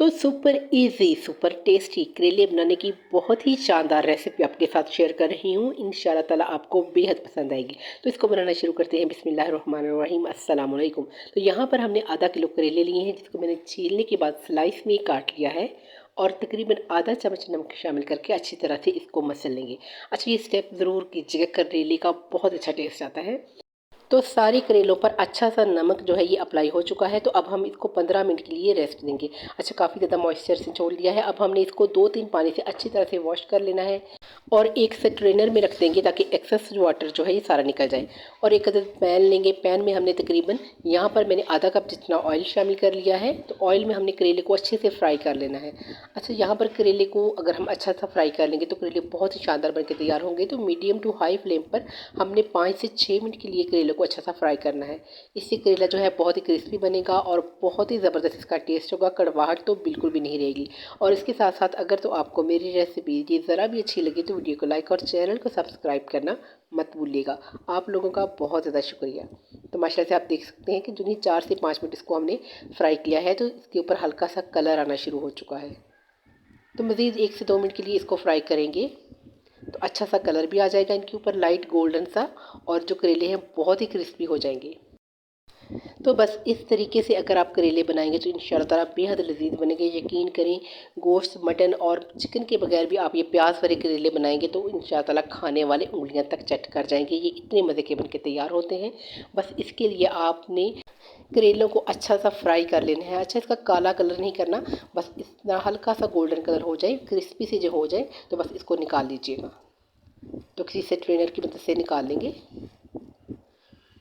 तो super easy super tasty करेले बनाने की बहुत ही शानदार रेसिपी आपके साथ शेयर कर रही हूँ। इंशाल्लाह ताला आपको बेहद पसंद आएगी। तो इसको बनाना शुरू करते हैं। बिस्मिल्लाहिर्रहमानिर्रहीम, अस्सलाम वालेकुम। तो यहाँ पर हमने आधा किलो करेले लिए हैं, जिसको मैंने छीलने के बाद स्लाइस में काट लिया है और तकरीबन आधा चम्मच नमक शामिल करके अच्छी तरह से इसको मसल लेंगे। अच्छा, ये स्टेप ज़रूर कीजिएगा, करेले का बहुत अच्छा टेस्ट आता है। तो सारे करेलों पर अच्छा सा नमक जो है ये अप्लाई हो चुका है। तो अब हम इसको 15 मिनट के लिए रेस्ट देंगे। अच्छा, काफ़ी ज़्यादा मॉइस्चर से छोड़ दिया है। अब हमने इसको 2-3 पानी से अच्छी तरह से वॉश कर लेना है और एक स्ट्रेनर में रख देंगे ताकि एक्सेस वाटर जो है ये सारा निकल जाए। और एक अदद पैन लेंगे। पैन में हमने तकरीबन यहाँ पर मैंने आधा कप जितना ऑयल शामिल कर लिया है। तो ऑयल में हमने करेले को अच्छे से फ्राई कर लेना है। अच्छा, यहाँ पर करेले को अगर हम अच्छा सा फ्राई कर लेंगे तो करेले बहुत ही शानदार बनकर तैयार होंगे। तो मीडियम टू हाई फ्लेम पर हमने 5 से 6 मिनट के लिए करेले को अच्छा सा फ्राई करना है। इससे करेला जो है बहुत ही क्रिस्पी बनेगा और बहुत ही ज़बरदस्त इसका टेस्ट होगा। कड़वाहट तो बिल्कुल भी नहीं रहेगी। और इसके साथ साथ अगर तो आपको मेरी रेसिपी ये ज़रा भी अच्छी लगी तो वीडियो को लाइक और चैनल को सब्सक्राइब करना मत भूलिएगा। आप लोगों का बहुत ज़्यादा शुक्रिया। तो माशाल्लाह से आप देख सकते हैं कि जो ही 4 से 5 मिनट इसको हमने फ्राई किया है तो इसके ऊपर हल्का सा कलर आना शुरू हो चुका है। तो मज़ीद 1 से 2 मिनट के लिए इसको फ्राई करेंगे तो अच्छा सा कलर भी आ जाएगा इनके ऊपर, लाइट गोल्डन सा, और जो करेले हैं बहुत ही क्रिस्पी हो जाएंगे। तो बस इस तरीके से अगर आप करेले बनाएंगे तो इंशाल्लाह ताला बेहद लजीज बनेंगे। यकीन करें, गोश्त, मटन और चिकन के बगैर भी आप ये प्याज वाले करेले बनाएंगे तो इंशाल्लाह ताला खाने वाले उंगलियां तक चट कर जाएंगे। ये इतने मज़े के बन के तैयार होते हैं। बस इसके लिए आपने करेलों को अच्छा सा फ्राई कर लेना है। अच्छा, इसका काला कलर नहीं करना, बस इतना हल्का सा गोल्डन कलर हो जाए, क्रिस्पी से जो हो जाए तो बस इसको निकाल लीजिएगा। तो किसी से ट्रेनर की मदद से निकाल लेंगे।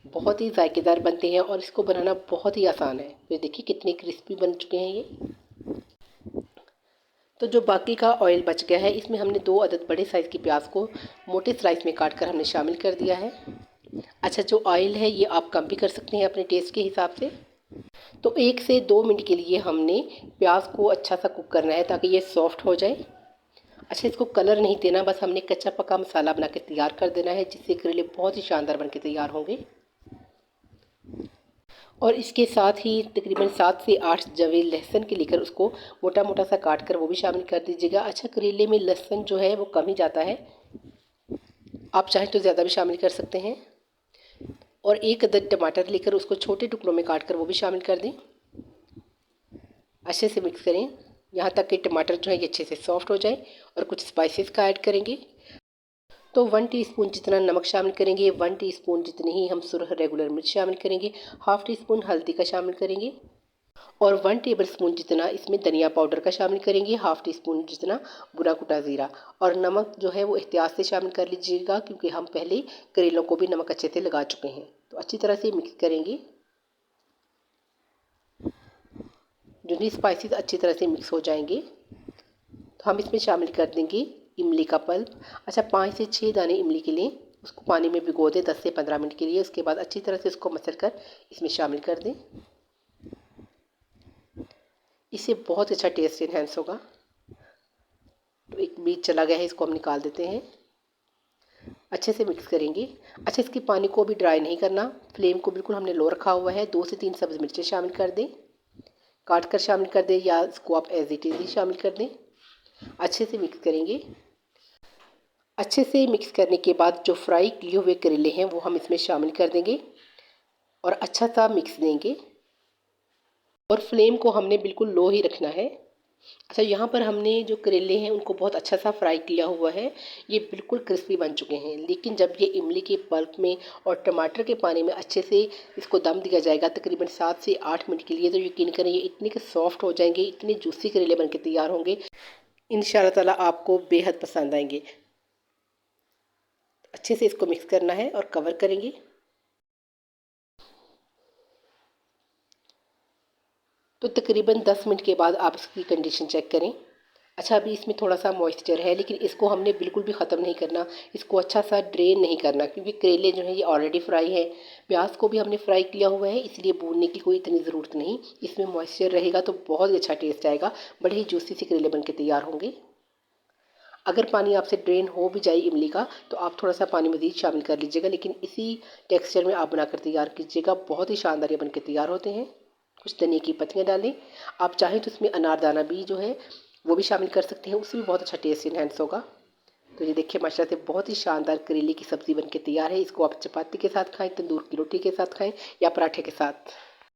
बहुत ही जायकेदार बनते हैं और इसको बनाना बहुत ही आसान है। तो देखिए कितने क्रिस्पी बन चुके हैं ये। तो जो बाकी का ऑयल बच गया है इसमें हमने 2 अदद बड़े साइज़ की प्याज को मोटे स्लाइस में काट कर हमने शामिल कर दिया है। अच्छा, जो ऑयल है ये आप कम भी कर सकते हैं अपने टेस्ट के हिसाब से। तो 1 से 2 मिनट के लिए हमने प्याज को अच्छा सा कुक करना है ताकि ये सॉफ्ट हो जाए। अच्छा, इसको कलर नहीं देना, बस हमने कच्चा पक्का मसाला बना के तैयार कर देना है, जिससे करेले बहुत ही शानदार बन के तैयार होंगे। और इसके साथ ही तकरीबन 7 से 8 जवे लहसुन के लेकर उसको मोटा मोटा सा काट कर वो भी शामिल कर दीजिएगा। अच्छा, करेले में लहसुन जो है वो कम ही जाता है, आप चाहें तो ज़्यादा भी शामिल कर सकते हैं। और एक अदद टमाटर लेकर उसको छोटे टुकड़ों में काट कर वो भी शामिल कर दें। अच्छे से मिक्स करें यहाँ तक कि टमाटर जो है ये अच्छे से सॉफ्ट हो जाए। और कुछ स्पाइसेस का ऐड करेंगे। तो 1 टीस्पून जितना नमक शामिल करेंगे, 1 टीस्पून जितनी ही हम सुरख रेगुलर मिर्च शामिल करेंगे, हाफ़ टी स्पून हल्दी का शामिल करेंगे और 1 टेबल स्पून जितना इसमें धनिया पाउडर का शामिल करेंगे, हाफ़ टी स्पून जितना भुना कुटा ज़ीरा। और नमक जो है वो एहतियात से शामिल कर लीजिएगा क्योंकि हम पहले करेलों को भी नमक अच्छे से लगा चुके हैं। तो अच्छी तरह से मिक्स करेंगे। जो भी स्पाइसेस अच्छी तरह से मिक्स हो जाएंगे तो हम इसमें शामिल कर देंगे इमली का पल्प। अच्छा, 5 से 6 दाने इमली के लिए उसको पानी में भिगो दें 10 से 15 मिनट के लिए। उसके बाद अच्छी तरह से उसको मसल कर इसमें शामिल कर दें। इससे बहुत अच्छा टेस्ट इन्हेंस होगा। तो एक बीज चला गया है, इसको हम निकाल देते हैं। अच्छे से मिक्स करेंगे। अच्छा, इसके पानी को भी ड्राई नहीं करना, फ्लेम को बिल्कुल हमने लो रखा हुआ है। 2 से 3 सब्ज़ मिर्चें शामिल कर दें, काट कर शामिल कर दें या इसको आप एज इट इज़ ही शामिल कर दें। अच्छे से मिक्स करेंगे। अच्छे से मिक्स करने के बाद जो फ्राई किए हुए करेले हैं वो हम इसमें शामिल कर देंगे और अच्छा सा मिक्स देंगे। और फ्लेम को हमने बिल्कुल लो ही रखना है। अच्छा, यहाँ पर हमने जो करेले हैं उनको बहुत अच्छा सा फ्राई किया हुआ है, ये बिल्कुल क्रिस्पी बन चुके हैं। लेकिन जब ये इमली के पल्प में और टमाटर के पानी में अच्छे से इसको दम दिया जाएगा तकरीबन 7 से 8 मिनट के लिए, तो यकीन करें ये इतने के सॉफ्ट हो जाएंगे, इतने जूसी करेले बन के तैयार होंगे। इंशाल्लाह ताला आपको बेहद पसंद आएंगे। अच्छे से इसको मिक्स करना है और कवर करेंगे। तो तकरीबन 10 मिनट के बाद आप इसकी कंडीशन चेक करें। अच्छा, अभी इसमें थोड़ा सा मॉइस्चर है लेकिन इसको हमने बिल्कुल भी ख़त्म नहीं करना, इसको अच्छा सा ड्रेन नहीं करना क्योंकि करेले जो है ये ऑलरेडी फ्राई है। प्याज को भी हमने फ्राई किया हुआ है, इसलिए भूनने की कोई इतनी ज़रूरत नहीं। इसमें मॉइस्चर रहेगा तो बहुत ही अच्छा टेस्ट आएगा, बड़े ही जूसी से करेले बन के तैयार होंगे। अगर पानी आपसे ड्रेन हो भी जाए इमली का तो आप थोड़ा सा पानी मज़ीद शामिल कर लीजिएगा, लेकिन इसी टेक्सचर में आप बनाकर तैयार कीजिएगा। बहुत ही शानदार ये बन के तैयार होते हैं। कुछ धनिया की पत्तियाँ डालें। आप चाहें तो इसमें अनारदाना भी जो है वो भी शामिल कर सकते हैं, उससे भी बहुत अच्छा टेस्ट इन्हेंस होगा। तो ये देखिए माशाल्लाह से बहुत ही शानदार करेले की सब्ज़ी बनके तैयार है। इसको आप चपाती के साथ खाएं, तंदूर की रोटी के साथ खाएं या पराठे के साथ।